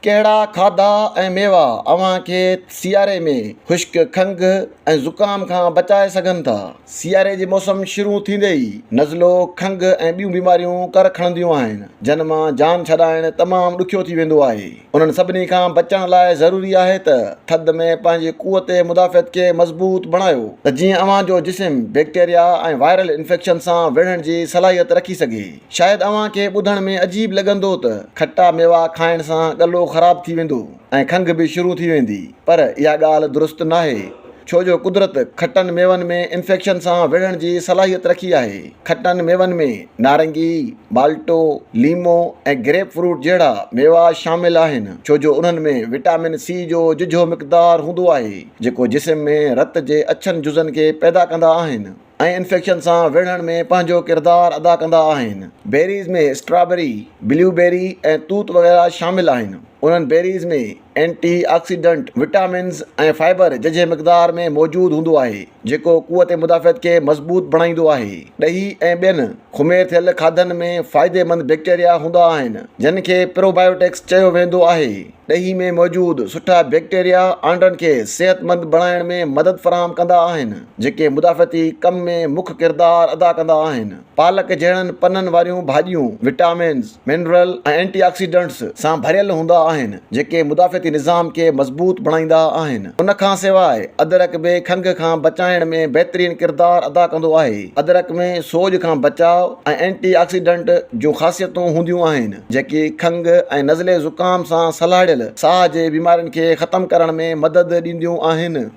कहिड़ा खाधा ऐं मेवा अव्हां खे सियारे में ख़ुश्क खंघि ऐं ज़ुकाम खां बचाए सघनि था। सियारे जी मौसम शुरू थींदे ई नज़लो, खंघि ऐं ॿियूं बीमारियूं कर खणंदियूं आहिनि, जिन मां जान छॾाइणु तमामु ॾुखियो थी वेंदो आहे। उन्हनि सभिनी खां बचण लाइ ज़रूरी आहे त थधि में पंहिंजी क़ुवत मुदाफ़ियत खे मज़बूत बणायो त जीअं अव्हां जो जिस्म बैक्टीरिया ऐं वायरल इन्फेक्शन सां विढ़ण जी सलाहियत रखी सघे। शायदि अव्हां खे ॿुधण में अजीब लॻंदो त खट्टा मेवा खाइण सां गलो ख़राब थी वेंदो ऐं खंघि बि शुरू थी वेंदी, पर इहा ॻाल्हि दुरुस्त नाहे, छो जो कुदरत खटनि मेवनि में इन्फेक्शन सां विढ़ण जी सलाहियत रखी आहे। खटनि मेवनि में नारंगी, माल्टो, लीमो ऐं ग्रेप फ्रूट जहिड़ा मेवा शामिल आहिनि, छो जो उन्हनि में विटामिन सी जो जुझो मिक़दार हूंदो आहे, जेको जिस्म में रत जे अछनि जुज़नि खे पैदा कंदा आहिनि ऐं इन्फेक्शन सां विढ़ण में पंहिंजो किरदारु अदा कंदा आहिनि। बेरीज़ में स्ट्रॉबेरी, ब्लूबेरी ऐं तूत वग़ैरह शामिल आहिनि। उन्हनि बेरीज़ में एंटी ऑक्सीडेंट, विटामिन्स ऐं फाइबर जझे मिक़दार में मौजूदु हूंदो आहे, जेको क़ुवत मुदाफ़ियत खे मज़बूत बणाईंदो आहे। ॾही ऐं ॿियनि खुमेर थियल खाधनि में फ़ाइदेमंद बैक्टीरिया हूंदा आहिनि, जिन खे प्रोबायोटिक्स चयो वेंदो आहे। ॾही में मौजूदु सुठा बैक्टीरिया आंडनि खे सेहतमंद बणाइण में मदद फ़राहम कंदा आहिनि, जेके मुदाफ़ियती कम में मुख्य किरदारु अदा कंदा आहिनि। पालक जहिड़नि पननि वारियूं भाॼियूं विटामिन्स, मिनरल ऐं एंटी ऑक्सीडेंट्स सां भरियल हूंदा आहिनि, जेके मुदाफ़ियती निज़ाम खे मज़बूत बणाईंदा आहिनि। उन खां सवाइ अदरक बि खंघि खां बचाइण में बहितरीनु किरदारु अदा कंदो आहे। अदरक में सोज खां बचाव ऐं एंटी ऑक्सीडेंट जूं ख़ासियतूं हूंदियूं आहिनि, जेकी खंघि ऐं नज़ले ज़ुकाम सां सलाहियल साह जे बीमारियुनि खे ख़तमु करण में मदद ॾींदियूं आहिनि।